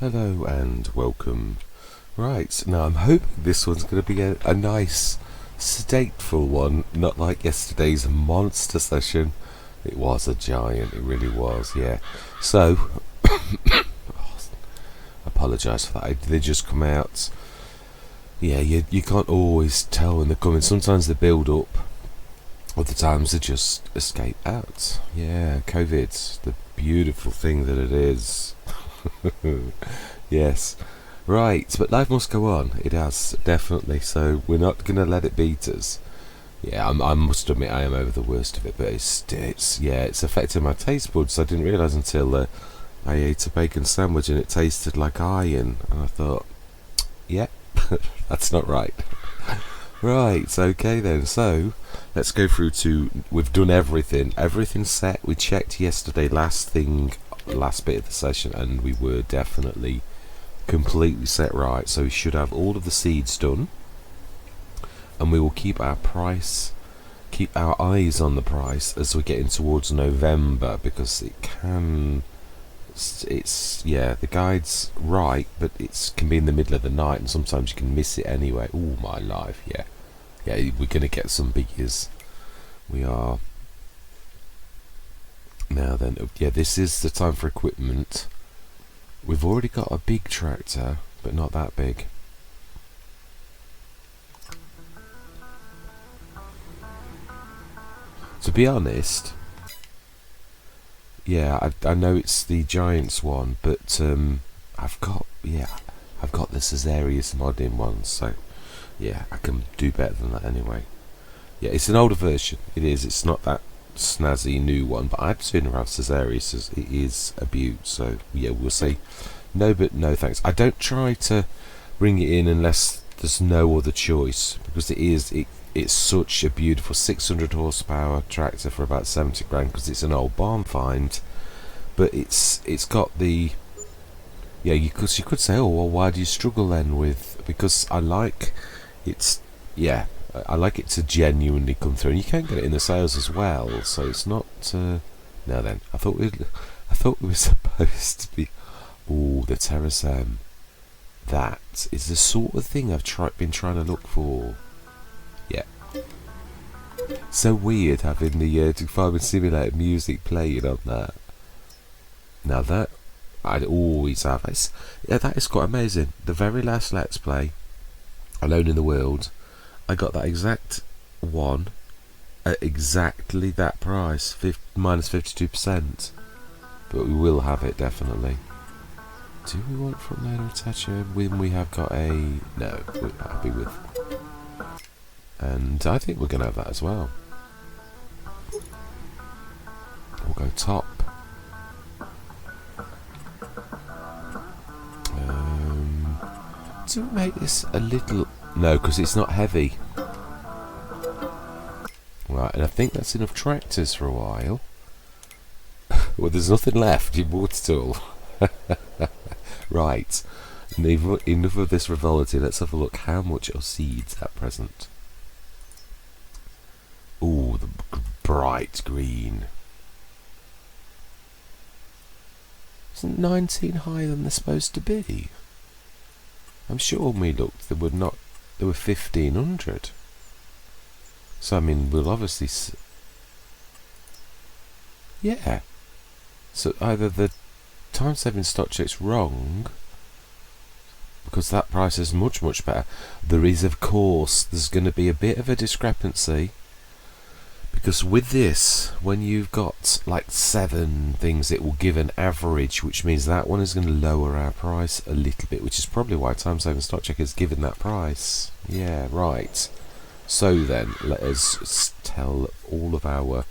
Hello and welcome. Right, now I'm hoping this one's going to be a nice, stateful one, not like yesterday's monster session. It was a giant, it really was, yeah. So, apologise for that. They just come out. Yeah, you can't always tell when they're coming. Sometimes they build up, other times they just escape out. Yeah, COVID, the beautiful thing that it is. Yes. Right, but life must go on. It has, definitely. So we're not going to let it beat us. Yeah, I must admit I am over the worst of it, but it's affecting my taste buds. I didn't realise until I ate a bacon sandwich and it tasted like iron, and I thought, yeah, that's not right. Right, okay then. So let's go through to. We've done everything. Everything's set. We checked yesterday, last bit of the session, and we were definitely completely set right. So we should have all of the seeds done, and we will keep our eyes on the price as we're getting towards November, because the guide's right, but it can be in the middle of the night, and sometimes you can miss it anyway. Oh my life, yeah, we're gonna get some biggies. We are. Now then, yeah, this is the time for equipment. We've already got a big tractor, but not that big. To be honest, yeah, I know it's the Giants one, but I've got the Caesarius modding one, so yeah, I can do better than that anyway. Yeah, it's an older version. It is. It's not that snazzy new one, but I'd sooner have Caesarius, as it is a beaut. So yeah, we'll see. No, but no thanks. I don't try to bring it in unless there's no other choice, because it's such a beautiful 600 horsepower tractor for about 70 grand, because it's an old barn find, but it's got the, yeah, you could say, oh well, why do you struggle then with, because I like it to genuinely come through, and you can get it in the sales as well, so it's not now then, I thought we were supposed to be, the Terrasam. That is the sort of thing I've been trying to look for. Yeah. So weird having the Farming Simulator music playing on that. Now that I'd always have. That is quite amazing. The very last Let's Play, Alone in the World, I got that exact one at exactly that price, minus 52%. But we will have it definitely. Do we want front loader attacher when we have got a... No, we're happy with... And I think we're going to have that as well. We'll go top. Do we make this a little... No, because it's not heavy. Right, and I think that's enough tractors for a while. Well, there's nothing left. You bought it all. Right, enough of this frivolity. Let's have a look. How much are seeds at present? Oh, the bright green. Isn't 19 higher than they're supposed to be? I'm sure when we looked, there were 1,500. So I mean, we'll obviously yeah. So either the time saving stock check's wrong, because that price is much better. There is, of course, there's going to be a bit of a discrepancy, because with this, when you've got like 7 things, it will give an average, which means that one is going to lower our price a little bit, which is probably why time saving stock check has given that price. Yeah, right. So then let us tell all of our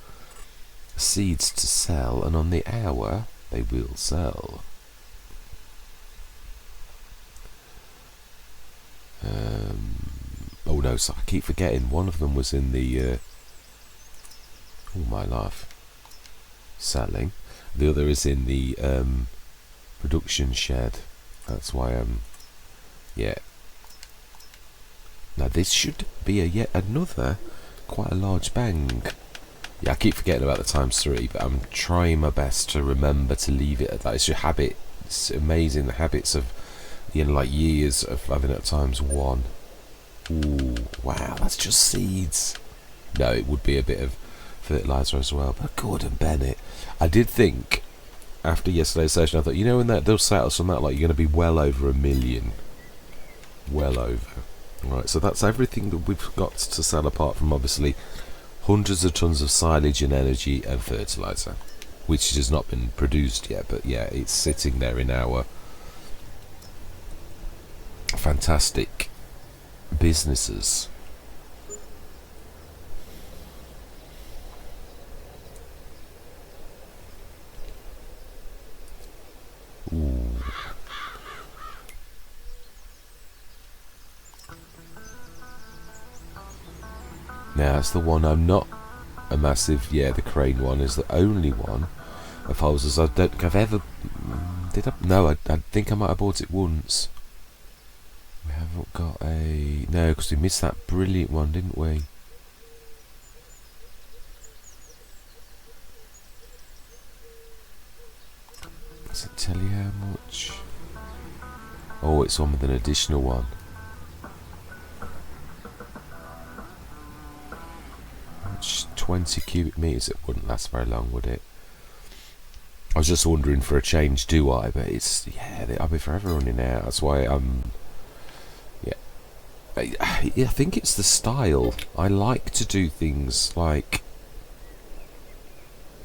seeds to sell, and on the hour they will sell. Oh no, so I keep forgetting one of them was in the all my life selling. The other is in the production shed. That's why yeah. Now this should be yet another quite a large bang. Yeah, I keep forgetting about the ×3, but I'm trying my best to remember to leave it at that. It's your habit it's amazing the habits of, like years of having at times one. Ooh, wow, that's just seeds. No, it would be a bit of fertiliser as well. But Gordon Bennett, I did think after yesterday's session, I thought, when those settles on that, like, you're going to be well over 1 million. Well over. Right, so that's everything that we've got to sell, apart from obviously hundreds of tons of silage and energy and fertiliser, which has not been produced yet, but yeah, it's sitting there in our fantastic businesses. Ooh. Now that's the one I'm not a massive, the crane one is the only one of houses I don't think I've ever, did I? No, I think I might have bought it once. We haven't got a, no, because we missed that brilliant one, didn't we? Does it tell you how much? Oh, it's on with an additional one. 20 cubic meters. It wouldn't last very long, would it? I was just wondering for a change, do I? But it's, I'll be forever running out. That's why I'm, I think it's the style. I like to do things like,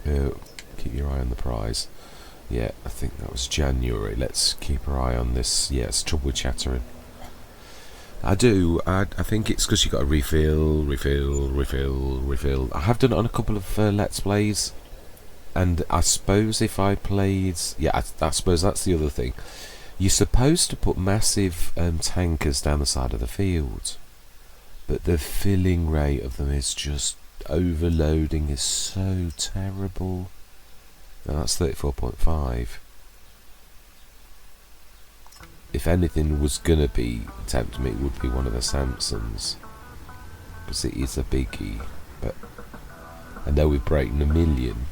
keep your eye on the prize. Yeah, I think that was January. Let's keep our eye on this. Yeah, it's trouble with chattering. I do. I think it's because you got to refill. I have done it on a couple of Let's Plays, and I suppose if I played, I suppose that's the other thing. You're supposed to put massive tankers down the side of the field, but the filling rate of them is just overloading is so terrible. Now that's 34.5. If anything was going to be tempt me, it would be one of the Samsons, because it is a biggie. But I know we're breaking 1 million.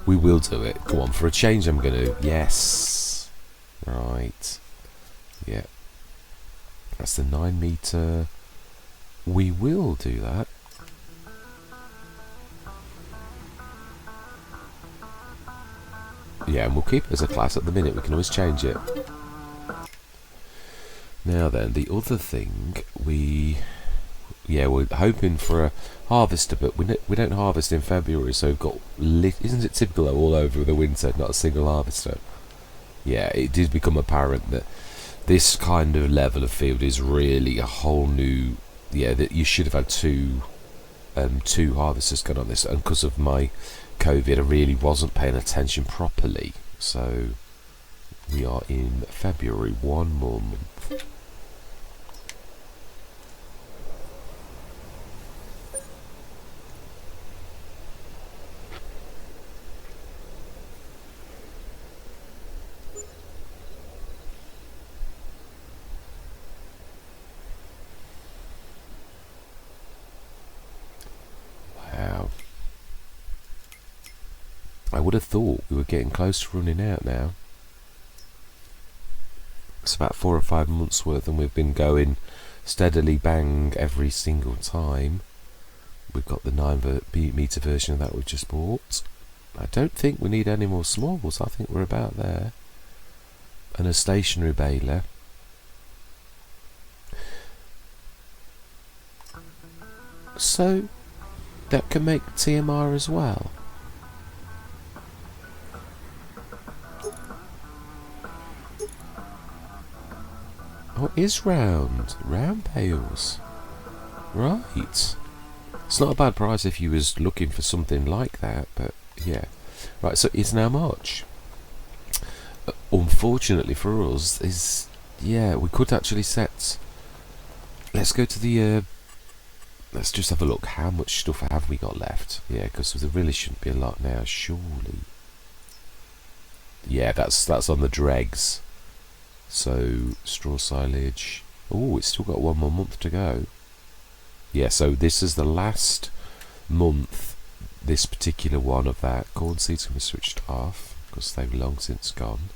We will do it. Go on, for a change I'm going to. Yes. Right. Yeah. That's the 9 metre. We will do that. Yeah, and we'll keep it as a class at the minute. We can always change it. Now then, the other thing, we're hoping for a harvester, but we don't harvest in February, so we've got, isn't it typical though, all over the winter, not a single harvester? Yeah, it did become apparent that this kind of level of field is really a whole new, that you should have had two harvesters going on this, and because of my COVID, I really wasn't paying attention properly. So we are in February, 1 more month. Wow. I would have thought we were getting close to running out now. It's about 4 or 5 months worth, and we've been going steadily bang every single time. We've got the 9 metre version of that we've just bought. I don't think we need any more smalls. I think we're about there. And a stationary baler. So that can make TMR as well. Oh, it is round bales. Right. It's not a bad price if you was looking for something like that, but yeah. Right, so it's now March. Unfortunately for us, we could actually set. Let's go to the. Let's just have a look. How much stuff have we got left? Yeah, because there really shouldn't be a lot now, surely. Yeah, that's on the dregs. So straw silage. Oh, it's still got 1 more month to go. Yeah, so this is the last month. This particular one of that corn seeds can be switched off. because they've long since gone.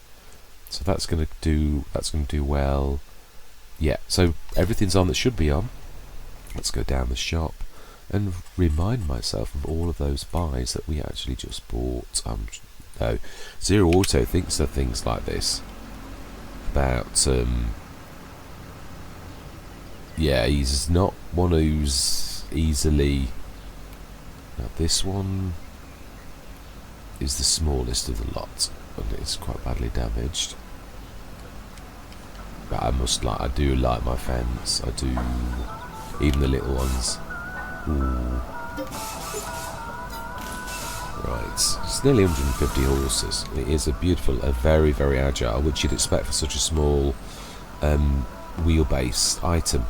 So that's going to do well. Yeah, so everything's on that should be on. Let's go down the shop and remind myself of all of those buys that we actually just bought. No, Zero Oito thinks of things like this. About, yeah, he's not one who's easily... Now this one is the smallest of the lot, and it's quite badly damaged. But I do like my fence. I do, even the little ones. Ooh. Right, it's nearly 150 horses. It is a beautiful, very, very agile, which you'd expect for such a small wheelbase item.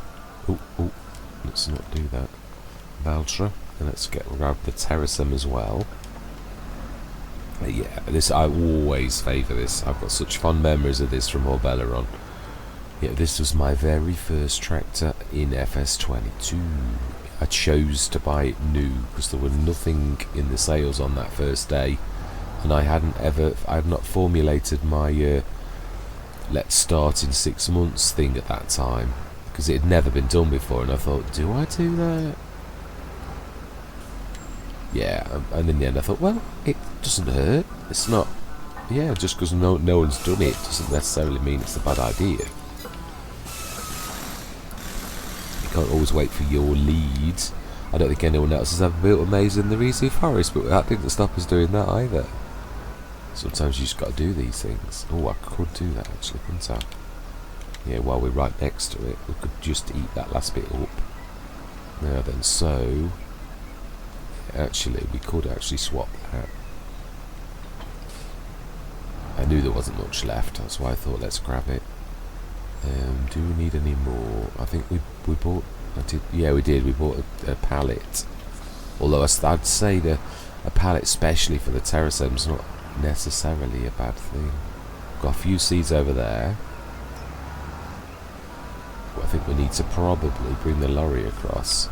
Oh, let's not do that. Valtra, and let's grab the Terrasem as well. Yeah, this, I always favour this. I've got such fond memories of this from Orbelleron. Yeah, this was my very first tractor in FS22. I chose to buy it new because there were nothing in the sales on that first day, and I had not formulated my let's start in 6 months thing at that time, because it had never been done before, and I thought, do I do that? Yeah, and in the end I thought, well, it doesn't hurt. It's not, yeah, just because no one's done it doesn't necessarily mean it's a bad idea. You can't always wait for your lead. I don't think anyone else has ever built a maze in the Reezy Forest, but that didn't stop us doing that either. Sometimes you just got to do these things. Oh, I could do that actually, couldn't I? Yeah, while we're right next to it, we could just eat that last bit up. Now then, so... Actually, we could actually swap that. I knew there wasn't much left, that's why I thought let's grab it. Do we need any more? I think we bought... Yeah, we did. We bought a pallet. Although I'd say a pallet especially for the Terrasem's not necessarily a bad thing. Got a few seeds over there. Well, I think we need to probably bring the lorry across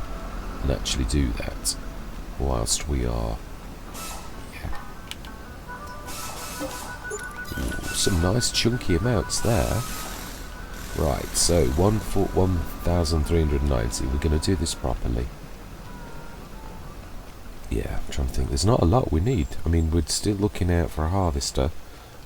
and actually do that whilst we are... Yeah. Ooh, some nice chunky amounts there. Right, so 1,390. We're going to do this properly. Yeah, I'm trying to think. There's not a lot we need. I mean, we're still looking out for a harvester,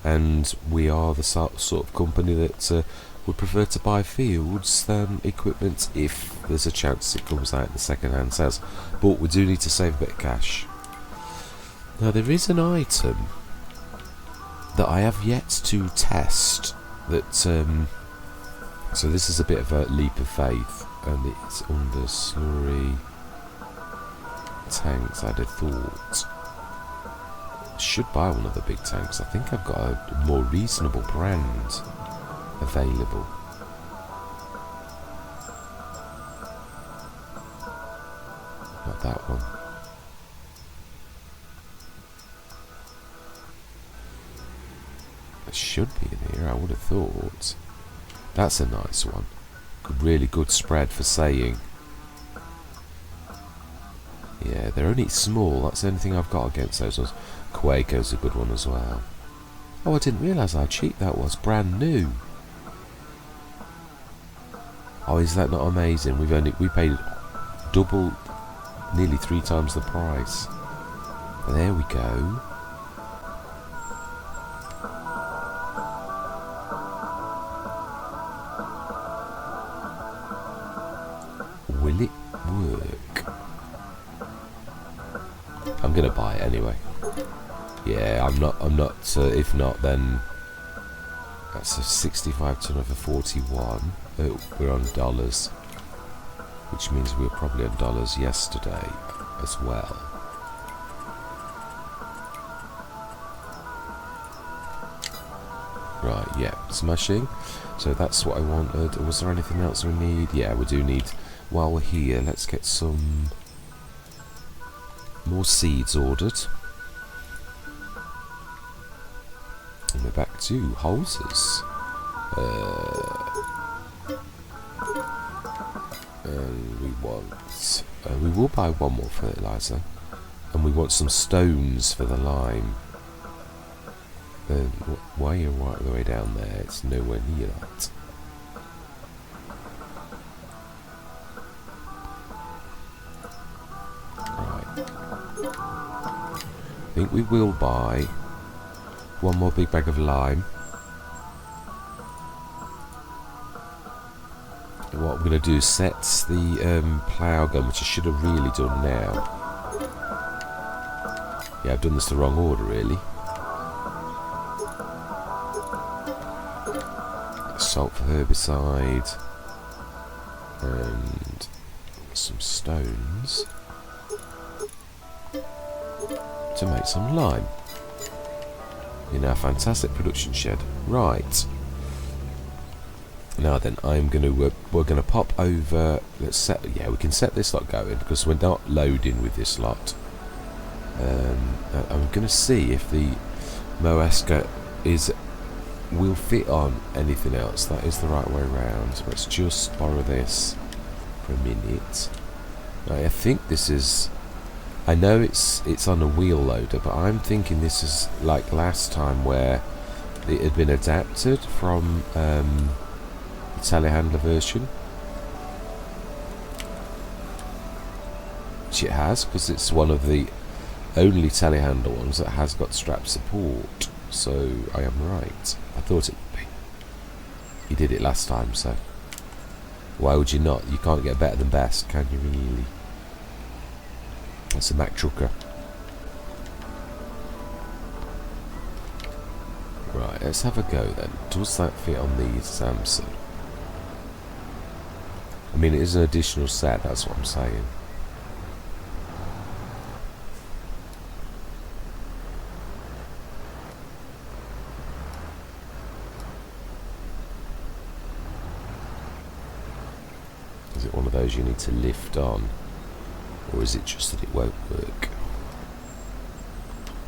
and we are the sort of company that would prefer to buy fields than equipment if there's a chance it comes out in the second-hand sales. But we do need to save a bit of cash. Now, there is an item that I have yet to test that... So this is a bit of a leap of faith, and it's under slurry tanks. I'd have thought I should buy one of the big tanks. I think I've got a more reasonable brand available. Not that one. It should be in here, I would have thought. That's a nice one. Really good spread for saying. Yeah, they're only small. That's the only thing I've got against those ones. Quaco's a good one as well. Oh, I didn't realise how cheap that was. Brand new. Oh, is that not amazing? We paid double, nearly 3 times the price. There we go. Will it work? I'm gonna buy it anyway. Yeah, I'm not. If not, then that's a 65 ton over 41. Oh, we're on dollars, which means we were probably on dollars yesterday as well. Right, yeah, smashing. So that's what I wanted. Was there anything else we need? Yeah, we do need. While we're here, let's get some more seeds ordered. And we're back to hoses. And we want... we will buy one more fertiliser. And we want some stones for the lime. Why are you right the way down there? It's nowhere near that. Right. I think we will buy one more big bag of lime. What I'm going to do is set the plough gun, which I should have really done now. Yeah, I've done this the wrong order, really. Salt for herbicide. And some stones to make some lime in our fantastic production shed. Right. Now then, I'm going to we're going to pop over. Let's set. Yeah, we can set this lot going because we're not loading with this lot. I'm going to see if the Moesca will fit on anything else. That is the right way around. Let's just borrow this for a minute. Now, I think this is. I know it's on a wheel loader, but I'm thinking this is like last time where it had been adapted from the telehandler version, which it has, because it's one of the only telehandler ones that has got strap support. So I am right. I thought it would be. You did it last time, so why would you not? You can't get better than best, can you really? That's a Mack trucker. Right, let's have a go then. Does that fit on the Samsung? I mean, it is an additional set, that's what I'm saying. Is it one of those you need to lift on? Or is it just that it won't work?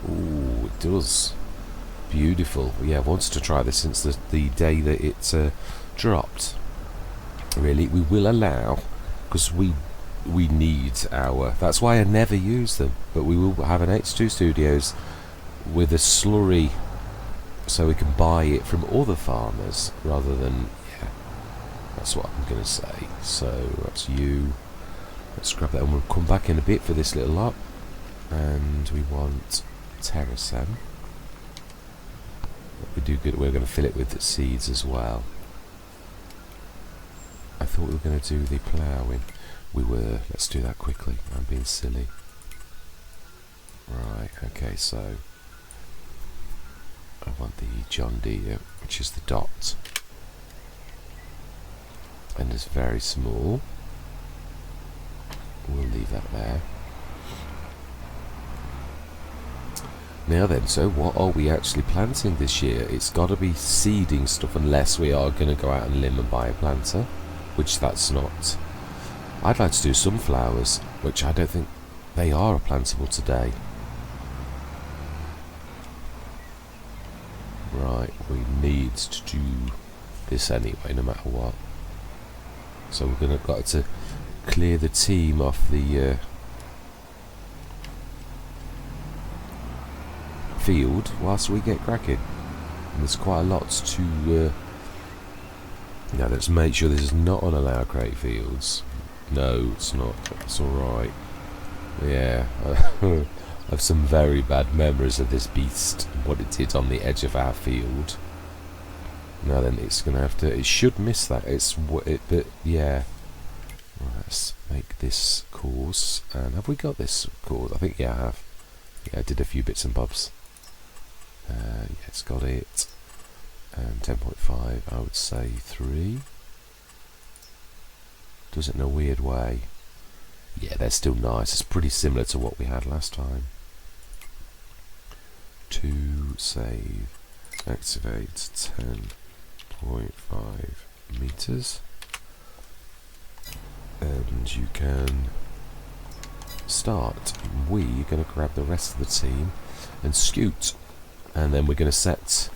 Ooh, it does. Beautiful. Yeah, I've wanted to try this since the day that it dropped. Really, we will allow, because we need our. That's why I never use them. But we will have an H2 Studios with a slurry, so we can buy it from other farmers rather than. Yeah, that's what I'm going to say. So that's you. Let's grab that, and we'll come back in a bit for this little lot. And we want terracem. We do good. We're going to fill it with the seeds as well. I thought we were going to do the ploughing. We were. Let's do that quickly. I'm being silly. Right. Okay. So I want the John Deere, which is the dot, and it's very small. We'll leave that there. Now then, so what are we actually planting this year? It's got to be seeding stuff, unless we are going to go out and limb and buy a planter, which that's not. I'd like to do sunflowers, which I don't think they are plantable today. Right, we need to do this anyway, no matter what. So we're got to clear the team off the field whilst we get cracking. And there's quite a lot to let's make sure this is not on allowed crate fields. No, it's not. It's alright. Yeah, I have some very bad memories of this beast and what it did on the edge of our field. Now then, it's gonna have to. It should miss that. But yeah. Right, let's make this course. And have we got this course? I think, yeah, I have. Yeah, I did a few bits and bobs. Yeah, it's got it. 10.5, I would say 3. Does it in a weird way. Yeah, they're still nice. It's pretty similar to what we had last time. 2, save, activate, 10.5 meters. And you can start. We're going to grab the rest of the team and scoot. And then we're going to set.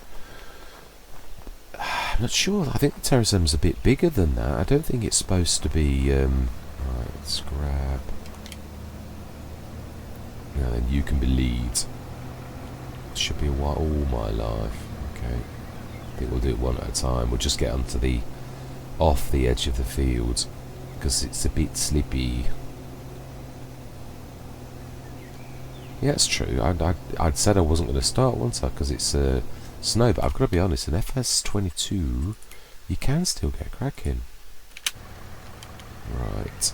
I'm not sure. I think the terracem's a bit bigger than that. I don't think it's supposed to be. Right, let's grab. Now then, you can be lead. should be a while. All my life. Okay. I think we'll do it one at a time. We'll just get onto the off the edge of the field because it's a bit slippy. Yeah, it's true. I'd said I wasn't going to start once because it's snow, but I've got to be honest. In FS22, you can still get cracking. Right.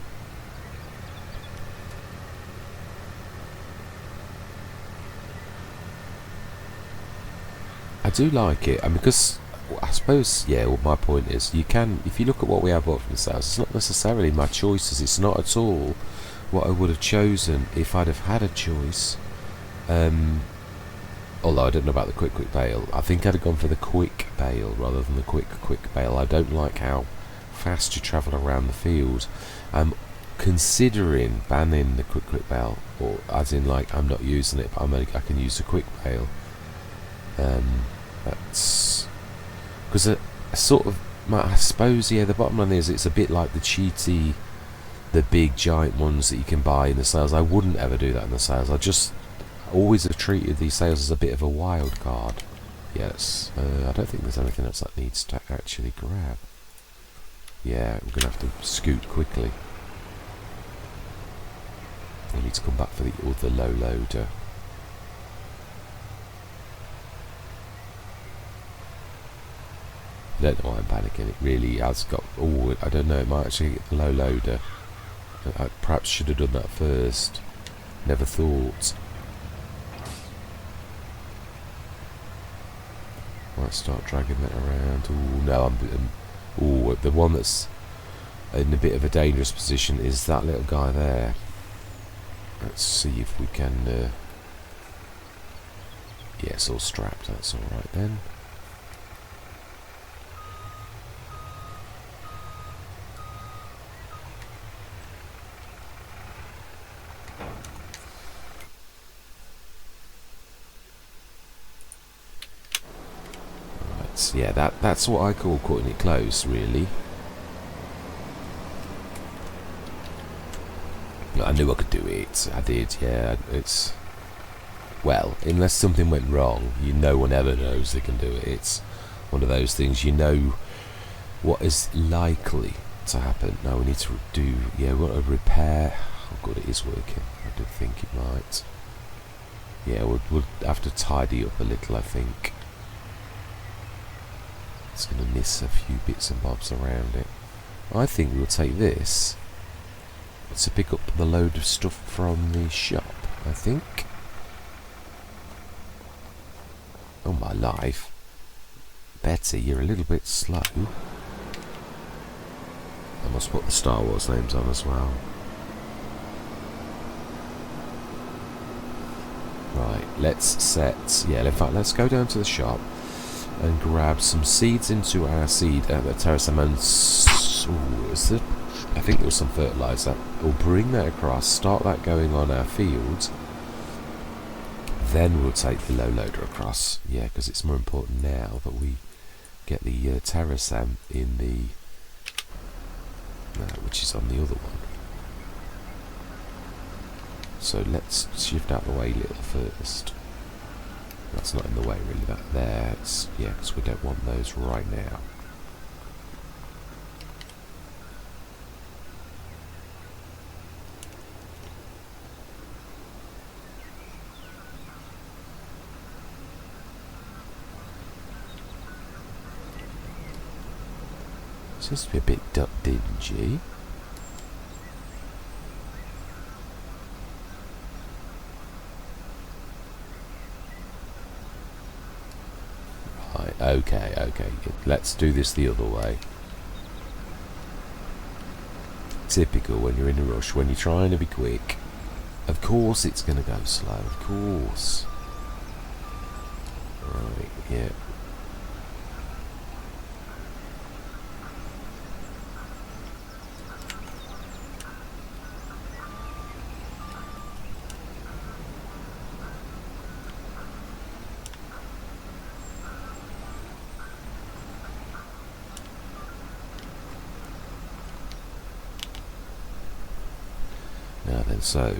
I do like it, and because I suppose, yeah, what my point is, you can, if you look at what we have bought from the sales, it's not necessarily my choices, it's not at all what I would have chosen if I'd have had a choice. Although I don't know about the quick bale. I think I'd have gone for the quick bale rather than the quick bale. I don't like how fast you travel around the field. I'm considering banning the quick bale, or as in like I'm not using it, but I can use the quick bale. That's because I sort of, I suppose, yeah, the bottom line is it's a bit like the cheaty, the big giant ones that you can buy in the sales. I wouldn't ever do that in the sales. I just always have treated these sales as a bit of a wild card. Yes, I don't think there's anything else that needs to actually grab. Yeah, we're going to have to scoot quickly. I need to come back for the other low loader. I don't know why I'm panicking. It really has got. Oh, I don't know. It might actually get the low loader. I perhaps should have done that first. Never thought. Might start dragging that around. Oh no, oh, the one that's in a bit of a dangerous position is that little guy there. Let's see if we can. Yeah, it's all strapped. That's all right then. Yeah, that's what I call cutting it close, really. I knew I could do it. I did, yeah. It's, well, unless something went wrong, no one ever knows they can do it. It's one of those things, you know what is likely to happen. Now we need to do, yeah, we want to repair. Oh god, it is working. I did think it might. Yeah, we'll have to tidy up a little, I think. It's going to miss a few bits and bobs around it. I think we'll take this to pick up the load of stuff from the shop, I think. Oh my life. Betty, you're a little bit slow. I must put the Star Wars names on as well. Right, let's set... Yeah, in fact, let's go down to the shop and grab some seeds into our seed the terrace and I think there was some fertiliser. We'll bring that across, start that going on our fields, then we'll take the low loader across. Yeah, because it's more important now that we get the terrace in the which is on the other one. So let's shift out the way a little first. That's not in the way really, that there, it's, yeah, because we don't want those right now. Seems to be a bit dingy. Okay, let's do this the other way. Typical when you're in a rush, when you're trying to be quick. Of course it's going to go slow, of course. Right, yeah. So,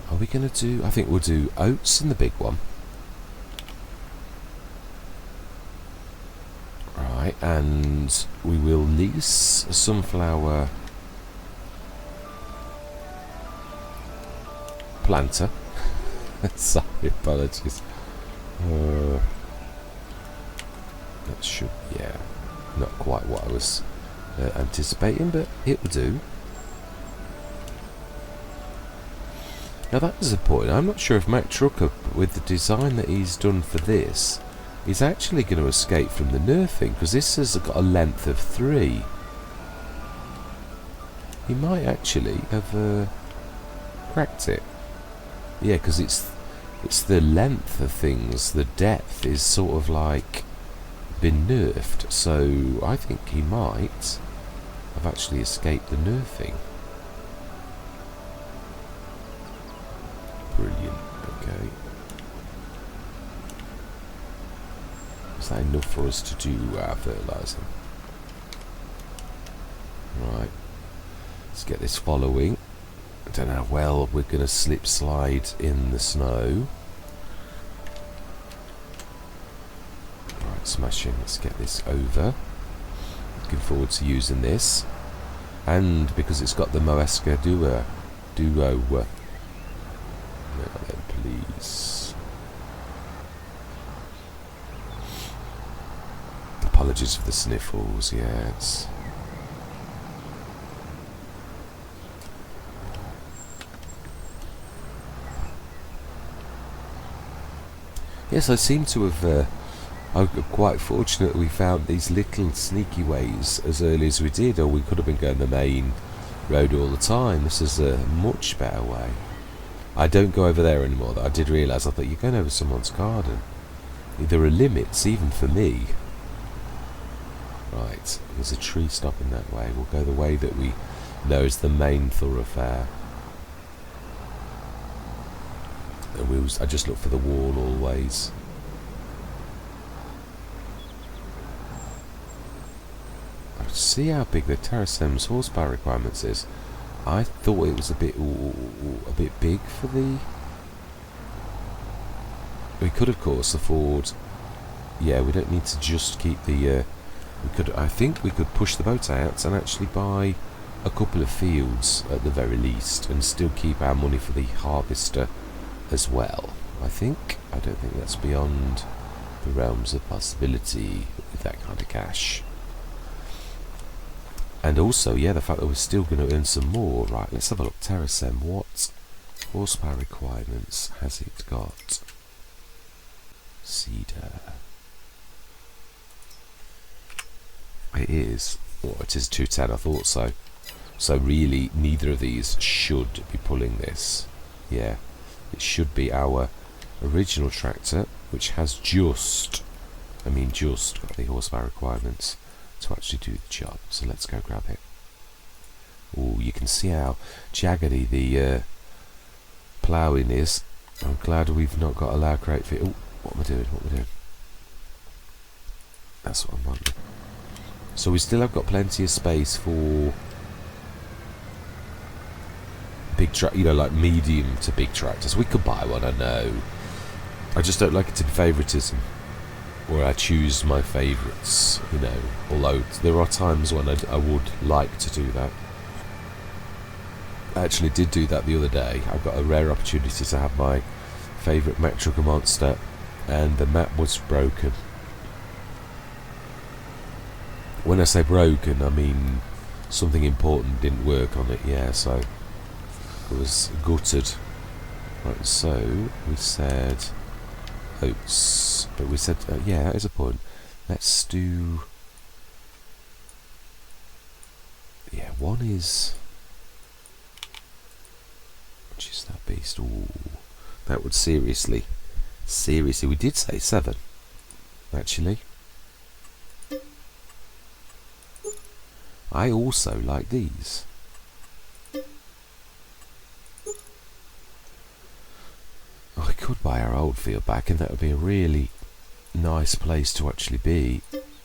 are we going to do... I think we'll do oats in the big one. Right, and we will lease a sunflower planter. Sorry, apologies. That should, yeah, not quite what I was anticipating, but it will do. Now that was a point. I'm not sure if Mac Trucker, with the design that he's done for this, is actually going to escape from the nerfing, because this has got a length of 3. He might actually have cracked it. Yeah, because it's the length of things, the depth is sort of like been nerfed, so I think he might have actually escaped the nerfing. Brilliant, okay. Is that enough for us to do our fertilising? Right, let's get this following. I don't know how well we're going to slip slide in the snow. Right, smashing. Let's get this over. Looking forward to using this. And because it's got the Moesca Duo. Now then, please. Apologies for the sniffles, yes. Yes, I seem to have, I'm quite fortunate we found these little sneaky ways as early as we did, or we could have been going the main road all the time. This is a much better way. I don't go over there anymore, though. I did realise, I thought, you're going over someone's garden. There are limits, even for me. Right, there's a tree stopping that way. We'll go the way that we know is the main thoroughfare. And I just look for the wall always. See how big the Terrasem's horsepower requirements is. I thought it was a bit big for the... We could of course afford... Yeah, we don't need to just keep the... I think we could push the boat out and actually buy a couple of fields at the very least, and still keep our money for the harvester as well. I don't think that's beyond the realms of possibility with that kind of cash. And also, yeah, the fact that we're still going to earn some more. Right, let's have a look. Terrasem, what horsepower requirements has it got? Cedar. It is. Oh, it is 210, I thought so. So really, neither of these should be pulling this. Yeah, it should be our original tractor, which has just got the horsepower requirements to actually do the job. So let's go grab it. Oh, you can see how jaggedy the ploughing is. I'm glad we've not got a loud crate fit. Oh, what am I doing? That's what I'm wondering. So we still have got plenty of space for big like medium to big tractors. We could buy one, I know. I just don't like it to be favouritism, or I choose my favourites, although there are times when I would like to do that. I actually did do that the other day. I got a rare opportunity to have my favourite Mack Trucker Monster, and the map was broken. When I say broken, I mean something important didn't work on it, yeah, so it was gutted. Right, so we said oats, but we said, yeah, that is a point. Let's do, yeah, one is, which is that beast? Ooh, that would seriously, we did say 7, actually. I also like these. I could buy our old field back, and that would be a really nice place to actually be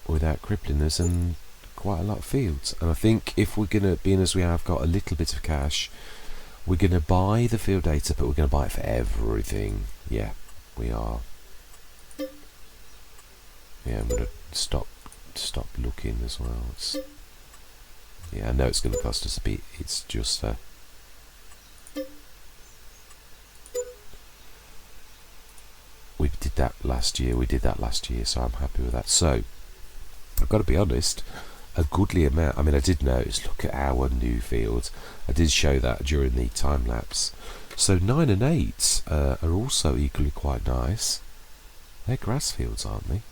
without crippling us, and quite a lot of fields. And I think if we're going to, being as we have got a little bit of cash, We're going to buy the field data, but we're going to buy it for everything. Yeah, we are. Yeah, I'm going to stop looking as well. Yeah, I know it's going to cost us a bit. It's just we did that last year. So I'm happy with that. So I've got to be honest, a goodly amount. I mean, I did notice. Look at our new fields. I did show that during the time lapse. So 9 and 8 are also equally quite nice. They're grass fields, aren't they?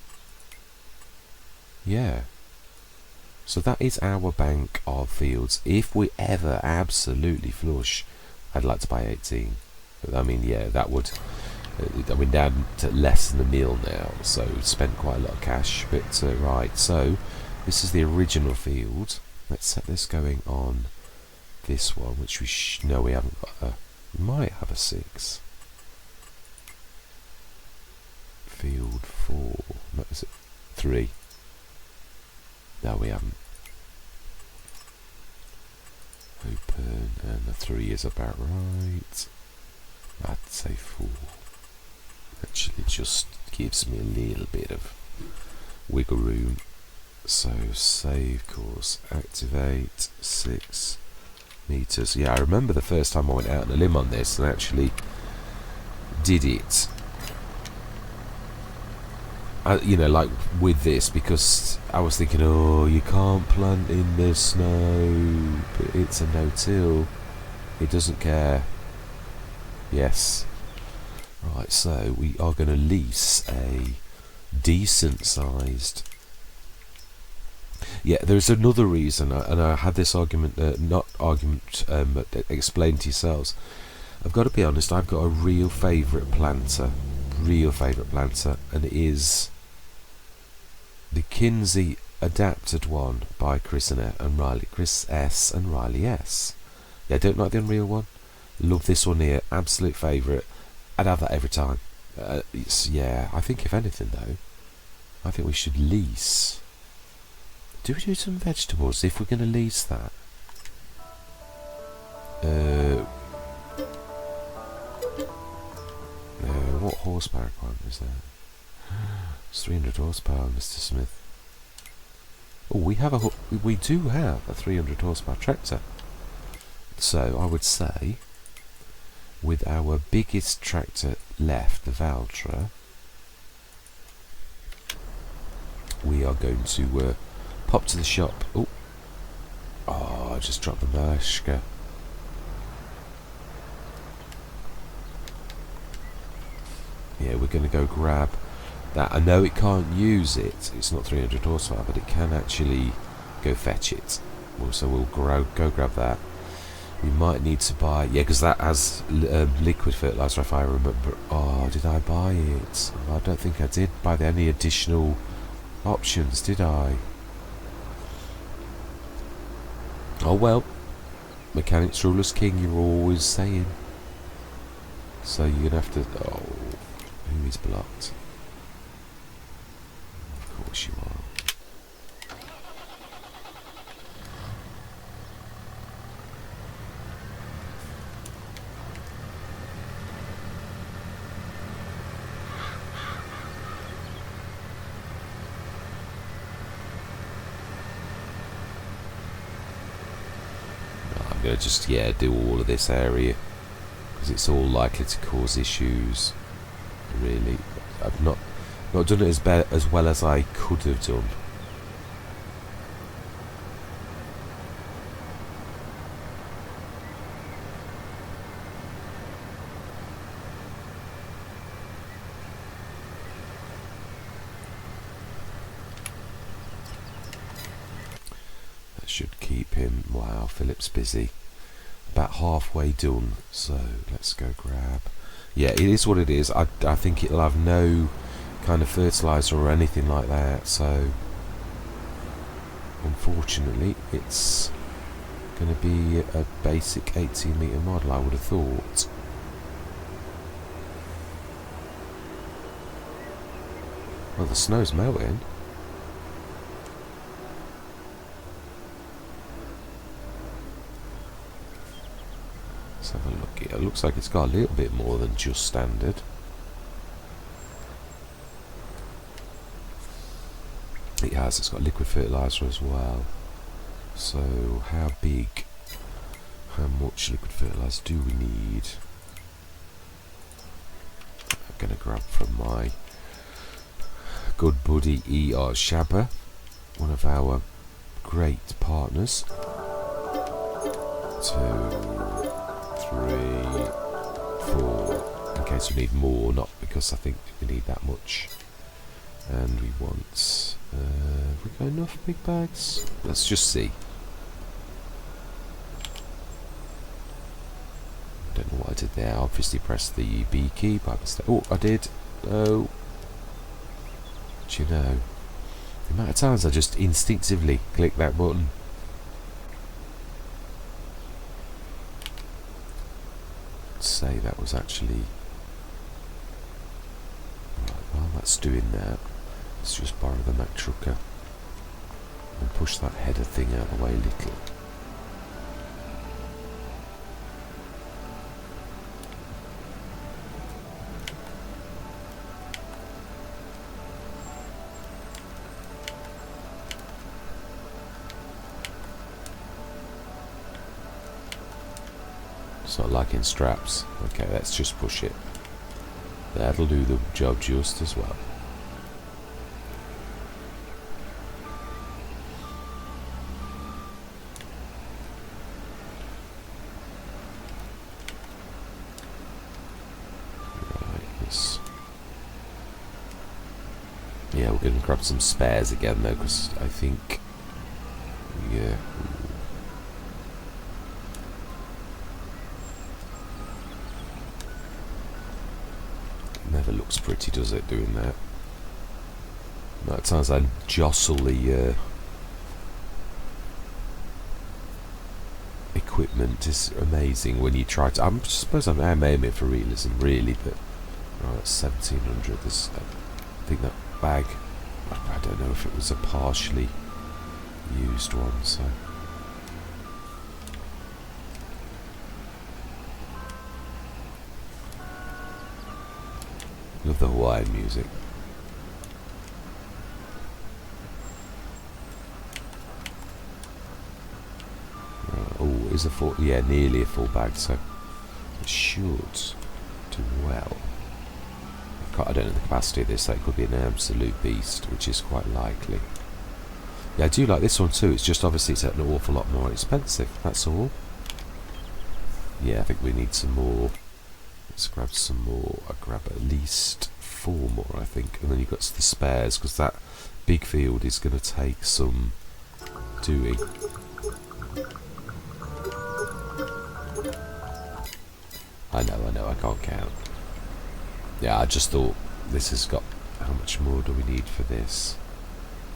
Yeah. So that is our bank of fields. If we ever absolutely flush, I'd like to buy 18. I mean, yeah, that would. I mean, down to less than a mil now, so spent quite a lot of cash. But right, so this is the original field. Let's set this going on this one, which we no, we haven't got. We might have a 6. Field 4. No, is it 3? No, we haven't. Open, and the 3 is about right. I'd say 4. Actually, just gives me a little bit of wiggle room. So save course, activate 6 meters. Yeah, I remember the first time I went out on a limb on this and actually did it. You know, like with this, because I was thinking, oh, you can't plant in the snow, but it's a no-till. It doesn't care. Yes. Right, so we are going to lease a decent-sized. Yeah, there's another reason, and I had this argument, but explain to yourselves. I've got to be honest, I've got a real favourite planter, and it is the Kinsey adapted one by Chris S and Riley S. Yeah, I don't like the Unreal one. Love this one here, absolute favourite. I'd have that every time. Yeah, I think if anything though, I think we should lease. Do we do some vegetables if we're going to lease that? What horsepower requirement is there? It's 300 horsepower, Mr. Smith. Oh, we do have a 300 horsepower tractor. So I would say, with our biggest tractor left, the Valtra, we are going to pop to the shop. Oh, I just dropped the Mashka. Yeah, we're going to go grab that. I know it can't use it. It's not 300 horsepower, but it can actually go fetch it. So we'll go grab that. We might need to buy, yeah, because that has liquid fertilizer, if I remember. Oh, did I buy it? I don't think I did buy any additional options, did I? Oh well, mechanics rulers king, you're always saying. So you're gonna have to. Oh, who is blocked? Of course you are. I'm gonna just do all of this area because it's all likely to cause issues. Really, I've not done it as well as I could have done. That should keep him. Wow, Philip's busy. About halfway done, so let's go grab. Yeah, it is what it is. I think it'll have no kind of fertilizer or anything like that, so unfortunately it's going to be a basic 18 metre model, I would have thought. Well, the snow's melting. Let's have a looks like it's got a little bit more than just standard. It has, it's got liquid fertiliser as well. So how much liquid fertiliser do we need? I'm going to grab from my good buddy E.R. Shabba, one of our great partners. 2, 3, 4, in case we need more, not because I think we need that much. And we want, have we got enough big bags? Let's just see. Don't know what I did there. I obviously pressed the B key by mistake. Oh, I did. Oh. Do you know, the amount of times I just instinctively click that button. Let's say that was actually... Right, while that's doing that, let's just borrow the Mack Trucker and push that header thing out of the way a little. It's not like in straps. Okay, let's just push it. That'll do the job just as well. Yeah, we're going to grab some spares again though, because I think, yeah. Never looks pretty, does it, doing that? At times I jostle the equipment. Is amazing when you try to. I suppose I'm aiming it for realism, really, but right, 1700. This, I think that bag. I don't know if it was a partially used one, so. Love the Hawaiian music. Oh, is a full, yeah, nearly a full bag, so it should do well. I don't know the capacity of this, that could be an absolute beast, which is quite likely. Yeah, I do like this one too, it's just obviously it's an awful lot more expensive, that's all. Yeah, I think we need some more. Let's grab some more. I'll grab at least 4 more, I think, and then you've got the spares, because that big field is going to take some doing. I know, I can't count. Yeah, I just thought this has got... How much more do we need for this?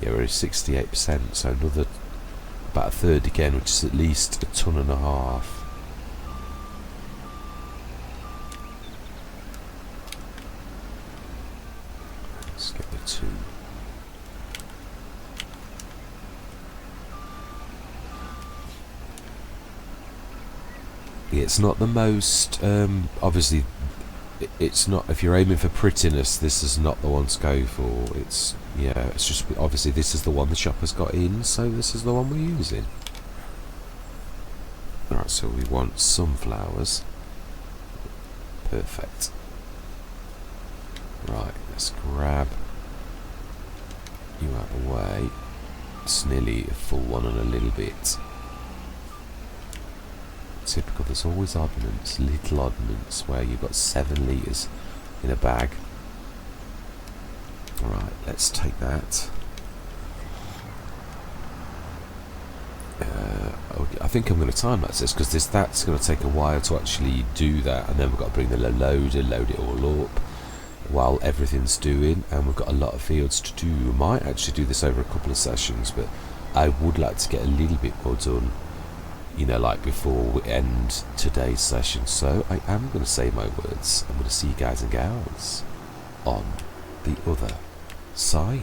Yeah, we're at 68%, so another... About a third again, which is at least 1.5 tons. Let's get the 2. Yeah, it's not the most... obviously... It's not, if you're aiming for prettiness, this is not the one to go for. It's, yeah, it's just, obviously this is the one the shopper's got in, so this is the one we're using. Alright, so we want sunflowers. Perfect. Right, let's grab you out of the way. It's nearly a full one and a little bit. Typical, there's always oddments, little oddments, where you've got 7 litres in a bag. Alright, let's take that. I think I'm going to time lapse this, because that's going to take a while to actually do that, and then we've got to bring the loader, load it all up while everything's doing, and we've got a lot of fields to do. We might actually do this over a couple of sessions, but I would like to get a little bit more done, you know, like before we end today's session. So I am going to say my words. I'm going to see you guys and gals on the other side.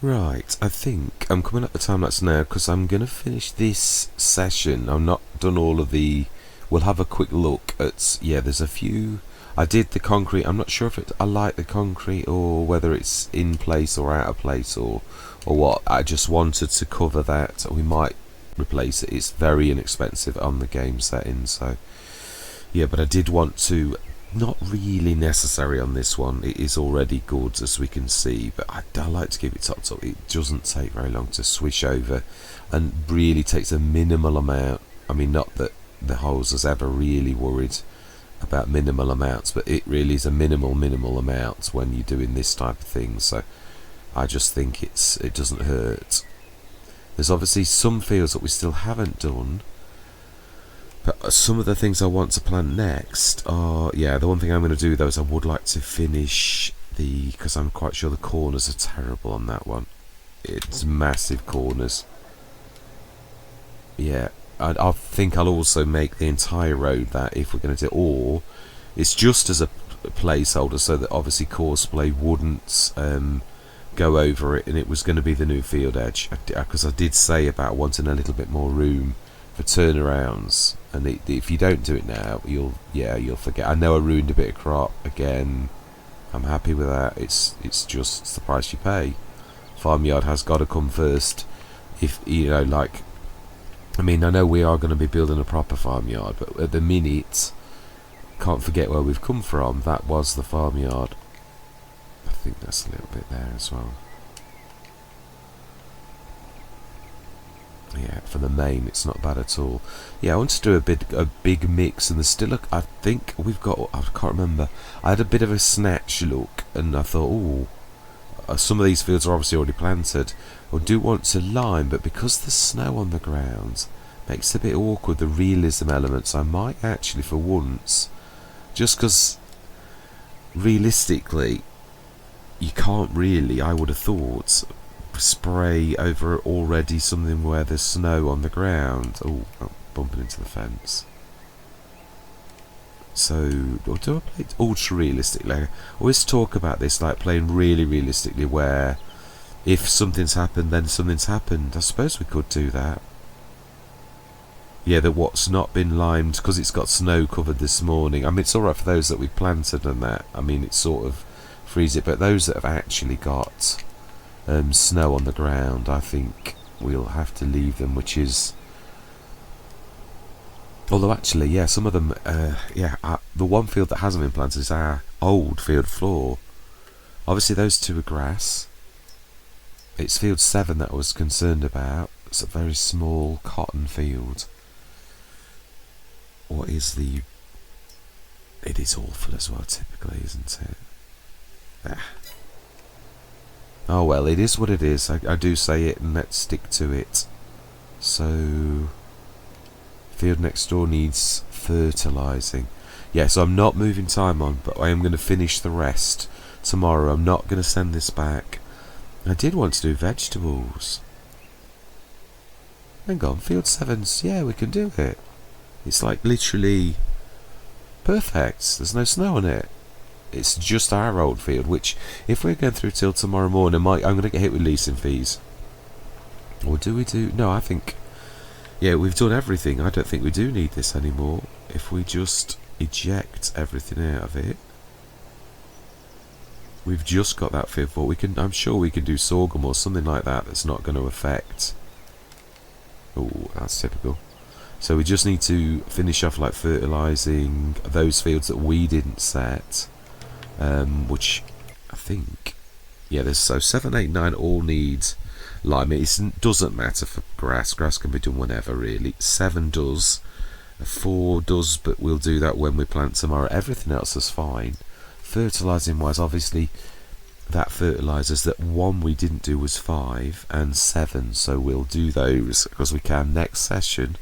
Right, I think I'm coming up the time lapse now because I'm going to finish this session. I'm not done all of the... We'll have a quick look at... Yeah, there's a few... I did the concrete. I'm not sure if I like the concrete or whether it's in place or out of place or what. I just wanted to cover that. We might replace it. It's very inexpensive on the game setting, so... Yeah, but I did want to... Not really necessary on this one. It is already good, as we can see, but I like to keep it topped up. It doesn't take very long to swish over, and really takes a minimal amount. I mean, not that the holes has ever really worried about minimal amounts, but it really is a minimal amount when you're doing this type of thing. So I just think it doesn't hurt. There's obviously some fields that we still haven't done. But some of the things I want to plant next are, yeah, the one thing I'm going to do though is I would like to finish because I'm quite sure the corners are terrible on that one. It's massive corners. Yeah, I think I'll also make the entire road that if we're going to do, or it's just as a placeholder so that obviously Courseplay wouldn't go over it and it was going to be the new field edge. Because I did say about wanting a little bit more room for turnarounds, and if you don't do it now, you'll forget. I know I ruined a bit of crop again. I'm happy with that. It's just the price you pay. Farmyard has got to come first. If you know, like, I mean, I know we are going to be building a proper farmyard, but at the minute, can't forget where we've come from. That was the farmyard. I think that's a little bit there as well. Yeah, for the main, it's not bad at all. Yeah, I want to do a big mix, and there's still I think we've got. I can't remember. I had a bit of a snatch look, and I thought, some of these fields are obviously already planted. I do want to lime, but because there's snow on the ground, makes it a bit awkward. The realism elements, I might actually, for once, just because realistically, you can't really. I would have thought. Spray over already something where there's snow on the ground. Oh, bumping into the fence. So, do I play ultra realistically? I always talk about this like playing really realistically, where if something's happened, then something's happened. I suppose we could do that. Yeah, that what's not been limed because it's got snow covered this morning. I mean, it's alright for those that we planted and that. I mean, it sort of frees it, but those that have actually got snow on the ground, I think we'll have to leave them, which is... Although actually, yeah, some of them, the one field that hasn't been planted is our old field floor. Obviously those two are grass. It's field 7 that I was concerned about. It's a very small cotton field. What is the... It is awful as well, typically, isn't it? Oh well, it is what it is. I do say it, and let's stick to it. So, field next door needs fertilising. Yeah, so I'm not moving time on, but I am going to finish the rest tomorrow. I'm not going to send this back. I did want to do vegetables. Hang on, field 7's, yeah, we can do it. It's like literally perfect. There's no snow on it. It's just our old field, which, if we're going through till tomorrow morning, I'm going to get hit with leasing fees. Or do we do... No, I think... Yeah, we've done everything. I don't think we do need this anymore. If we just eject everything out of it. We've just got that field for. I'm sure we can do sorghum or something like that that's not going to affect... Oh, that's typical. So we just need to finish off like fertilising those fields that we didn't set. Which I think, yeah, there's 7, 8, 9 all need lime. It doesn't matter for grass. Grass can be done whenever, really. 7 does, 4 does, but we'll do that when we plant tomorrow. Everything else is fine. Fertilising wise, obviously, that fertilisers that 1 we didn't do was 5 and 7, so we'll do those because we can next session.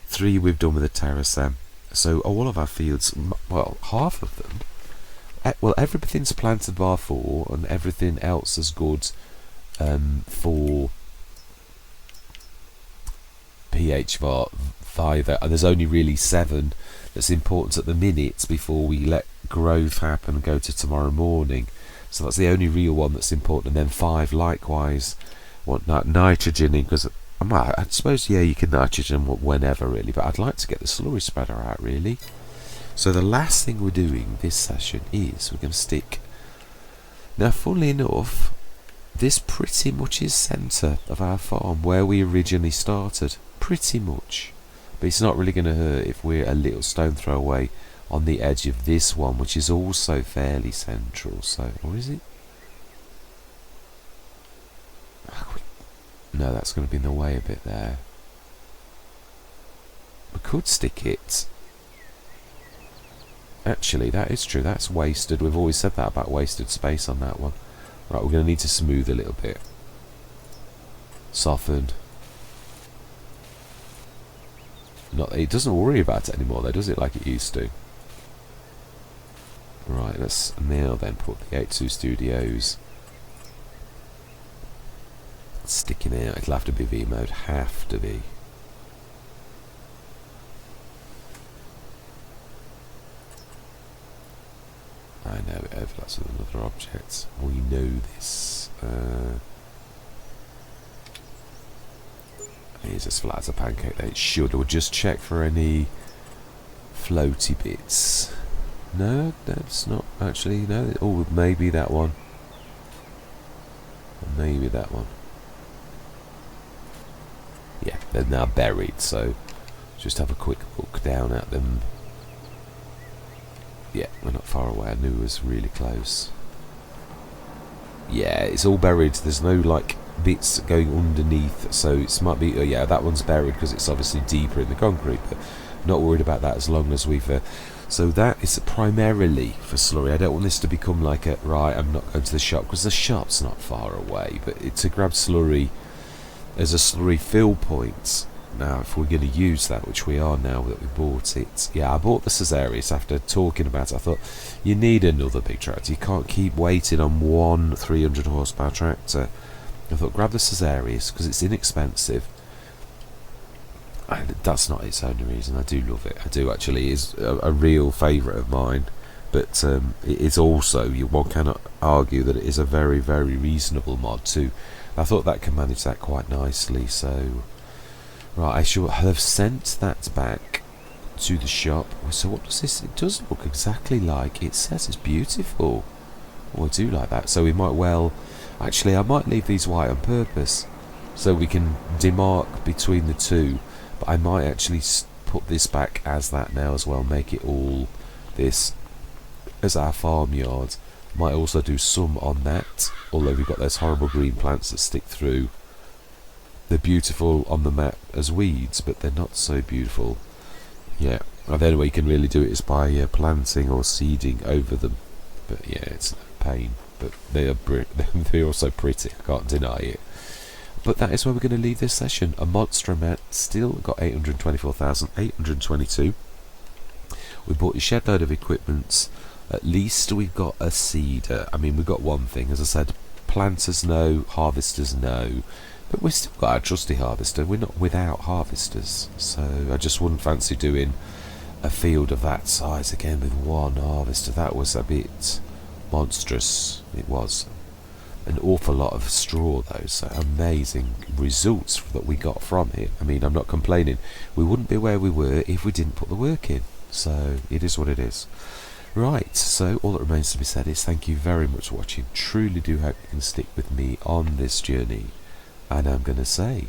3 we've done with the terracem. So all of our fields, well, half of them. Well, everything's planted bar 4, and everything else is good for pH var 5. And there's only really 7 that's important at the minute before we let growth happen and go to tomorrow morning. So that's the only real one that's important. And then 5 likewise want nitrogen in, because I suppose, yeah, you can nitrogen whenever really, but I'd like to get the slurry spreader out really. So the last thing we're doing this session is we're going to stick, now funnily enough, this pretty much is centre of our farm where we originally started, pretty much, but it's not really going to hurt if we're a little stone throw away on the edge of this one, which is also fairly central. So, or is it? No, that's going to be in the way a bit there. We could stick it. Actually, that is true. That's wasted. We've always said that about wasted space on that one. Right, we're going to need to smooth a little bit. Soften. It doesn't worry about it anymore though, does it, like it used to? Right, let's now then put the 82 Studios sticking out. It'll have to be V mode, have to be. I know it overlaps with another object. We know this. It's as flat as a pancake. It should. We'll just check for any floaty bits. No, that's not actually. No. Oh, maybe that one. Maybe that one. Yeah, they're now buried. So just have a quick look down at them. Yeah, we're not far away. I knew it was really close. Yeah, it's all buried. There's no like bits going underneath, so it might be. Yeah, that one's buried because it's obviously deeper in the concrete. But not worried about that as long as we've. So that is primarily for slurry. I don't want this to become like a right. I'm not going to the shop because the shop's not far away. But to grab slurry as a slurry fill point. Now, if we're going to use that, which we are now that we bought it, yeah, I bought the Caesareus after talking about it. I thought, you need another big tractor. You can't keep waiting on one 300 horsepower tractor. I thought, grab the Caesareus because it's inexpensive. And that's not its only reason. I do love it. I do actually. It's a real favourite of mine. But it is also, one cannot argue that it is a very, very reasonable mod too. I thought that can manage that quite nicely. So. Right, I should have sent that back to the shop. So what does this? It does look exactly like it says. It's beautiful. Oh, I do like that. So we might well... Actually, I might leave these white on purpose so we can demark between the two. But I might actually put this back as that now as well. Make it all this as our farmyard. Might also do some on that. Although we've got those horrible green plants that stick through. They're beautiful on the map as weeds, but they're not so beautiful. Yeah, and the only way you can really do it is by planting or seeding over them. But yeah, it's a pain. But they're also pretty, I can't deny it. But that is where we're going to leave this session. A monster amount, still got 824,822. We bought a shed load of equipment. At least we've got a seeder. I mean, we've got one thing, as I said, planters no, harvesters no. But we've still got our trusty harvester. We're not without harvesters. So I just wouldn't fancy doing a field of that size again with one harvester. That was a bit monstrous. It was. An awful lot of straw though. So amazing results that we got from it. I mean, I'm not complaining. We wouldn't be where we were if we didn't put the work in. So it is what it is. Right, so all that remains to be said is thank you very much for watching. Truly do hope you can stick with me on this journey. And I'm going to say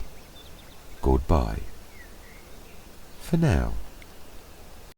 goodbye for now.